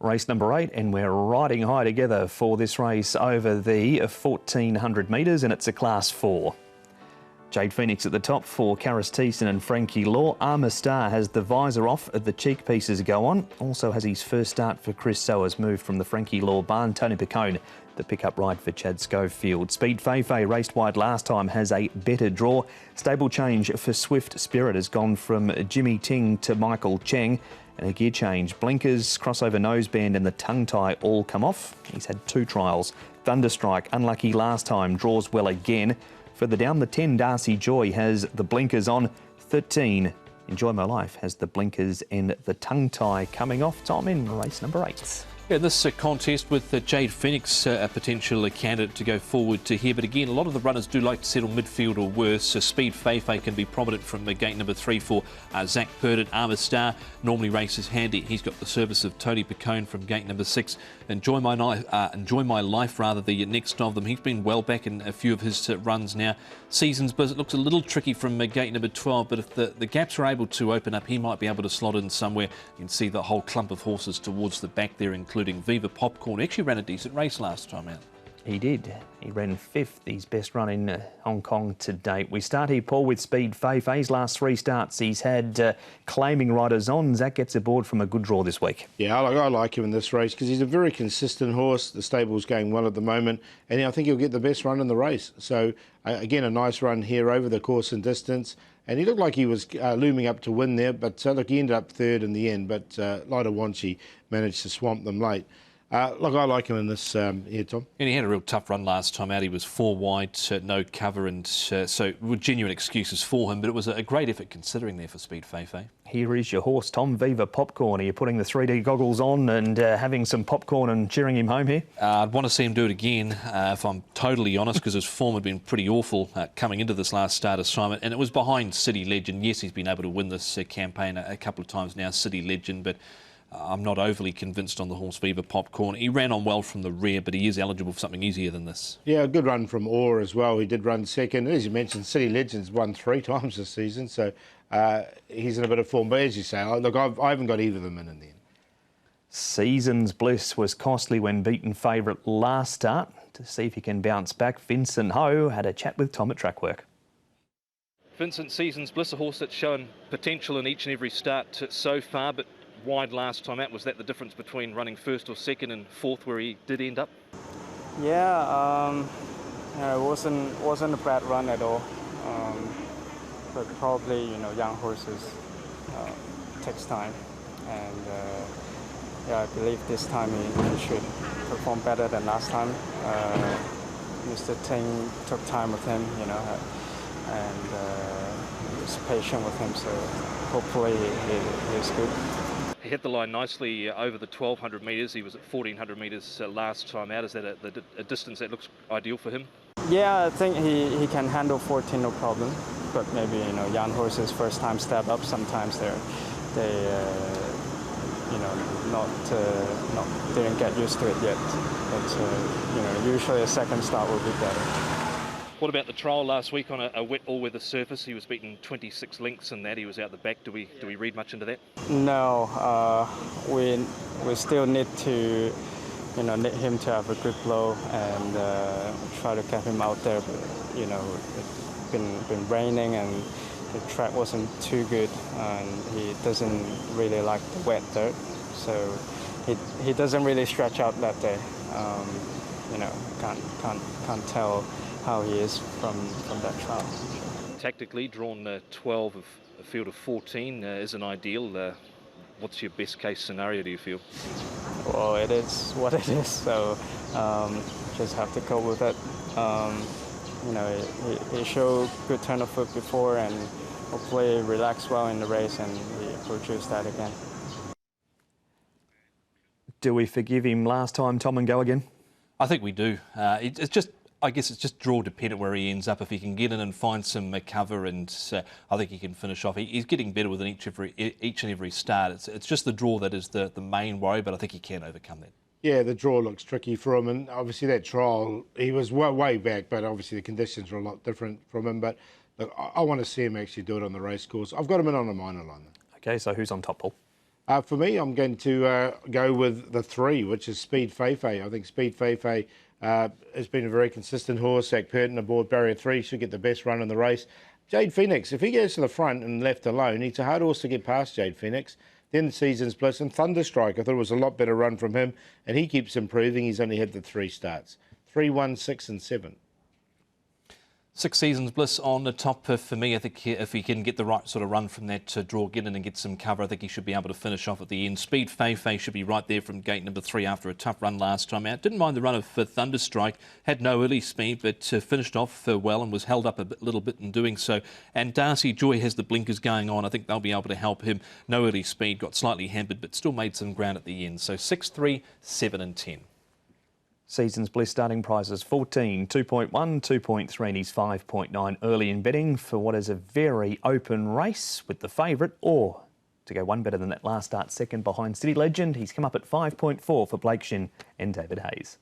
Race number 8, and we're riding high together for this race over the 1400 metres, and it's a Class 4. Jade Phoenix at the top for Karis Thiessen and Frankie Law. Armour Star has the visor off, the cheek pieces go on. Also has his first start for Chris Sowers, moved from the Frankie Law barn. Tony Picone, the pickup ride for Chad Schofield. Speed Feifei raced wide last time, has a better draw. Stable change for Swift Spirit has gone from Jimmy Ting to Michael Cheng. And a gear change. Blinkers, crossover noseband and the tongue tie all come off. He's had 2 trials. Thunderstrike, unlucky last time, draws well again. Further down the 10, Darcy Joy has the blinkers on. 13, Enjoy My Life has the blinkers and the tongue tie coming off. Tom in race number 8. Yeah, this contest with Jade Phoenix, a potential candidate to go forward to here. But again, a lot of the runners do like to settle midfield or worse. Speed Feifei can be prominent from gate number 3 for Zach Purdon. Armour Star normally races handy. He's got the service of Tony Picone from gate number 6. Enjoy My Life, rather, the next of them. He's been well back in a few of his runs now. Seasons Bliss, it looks a little tricky from gate number 12, but if the gaps are able to open up, he might be able to slot in somewhere. You can see the whole clump of horses towards the back there, including Viva Popcorn. Actually ran a decent race last time out. He did. He ran 5th, his best run in Hong Kong to date. We start here, Paul, with Speed Feifei's last 3 starts. He's had claiming riders on. Zach gets aboard from a good draw this week. Yeah, I like him in this race because he's a very consistent horse. The stable's going well at the moment, and I think he'll get the best run in the race. So, again, a nice run here over the course and distance. And he looked like he was looming up to win there, but look, he ended up 3rd in the end. But Lida Wanchi managed to swamp them late. Look, I like him in this here, Tom. And he had a real tough run last time out. He was 4 wide, no cover, and so genuine excuses for him. But it was a great effort considering there for Speed Feifei. Here is your horse, Tom. Viva Popcorn. Are you putting the 3D goggles on and having some popcorn and cheering him home here? I'd want to see him do it again, if I'm totally honest, because his form had been pretty awful coming into this last start assignment. And it was behind City Legend. Yes, he's been able to win this campaign a couple of times now, City Legend, but I'm not overly convinced on the horse Viva Popcorn. He ran on well from the rear, but he is eligible for something easier than this. Yeah, a good run from Orr as well. He did run 2nd. As you mentioned, City Legends won 3 times this season, so he's in a bit of form. But as you say, look, I haven't got either of them in the end. Seasons Bliss was costly when beaten favourite last start. To see if he can bounce back, Vincent Ho had a chat with Tom at Trackwork. Vincent, Seasons Bliss, a horse that's shown potential in each and every start so far, but wide last time out. Was that the difference between running 1st or 2nd and 4th where he did end up? Yeah, it wasn't a bad run at all. But probably, young horses takes time, and yeah, I believe this time he should perform better than last time. Mr. Ting took time with him, and was patient with him, so hopefully he's good. He hit the line nicely over the 1200 metres. He was at 1400 metres last time out. Is that a distance that looks ideal for him? Yeah, I think he can handle 14 no problem. But maybe young horses first time step up. Sometimes they didn't get used to it yet. But usually a 2nd start will be better. What about the trial last week on a wet all-weather surface? He was beaten 26 lengths in that. He was out the back. Do we read much into that? No, we still need to, need him to have a good blow and try to get him out there. But it's been raining and the track wasn't too good, and he doesn't really like the wet dirt, so he doesn't really stretch out that day. Can't tell how he is from that trial. Tactically, drawn 12 of a field of 14 isn't ideal. What's your best case scenario, do you feel? Well, it is what it is, so just have to cope with it. He showed good turn of foot before, and hopefully relax well in the race, and he approaches that again. Do we forgive him last time, Tom, and go again? I think we do. It's just, I guess it's just draw dependent where he ends up. If he can get in and find some cover, and I think he can finish off. He's getting better with each and every start. It's just the draw that is the main worry, but I think he can overcome that. Yeah, the draw looks tricky for him, and obviously that trial, he was way back, but obviously the conditions were a lot different from him. But look, I want to see him actually do it on the race course. I've got him in on a minor line. Okay, so who's on top, Paul? For me, I'm going to go with the 3, which is Speed Feifei. I think Speed Feifei has been a very consistent horse. Zach Purton aboard barrier 3 should get the best run in the race. Jade Phoenix, if he goes to the front and left alone, he's a hard horse to get past Jade Phoenix. Then Season's Bliss and Thunderstrike. I thought it was a lot better run from him, and he keeps improving. He's only had the 3 starts. 3, 1, 6 and 7. 6 Seasons Bliss on the top for me. I think if he can get the right sort of run from that draw, get in and get some cover, I think he should be able to finish off at the end. Speed Feifei should be right there from gate number 3 after a tough run last time out. Didn't mind the run of Thunderstrike, had no early speed, but finished off well and was held up a little bit in doing so. And Darcy Joy has the blinkers going on. I think they'll be able to help him. No early speed, got slightly hampered, but still made some ground at the end. So 6, 3, 7 and 10. Seasons Bliss starting prices 14, 2.1, 2.3 and he's 5.9 early in betting for what is a very open race with the favourite, or to go one better than that last start, second behind City Legend. He's come up at 5.4 for Blake Shin and David Hayes.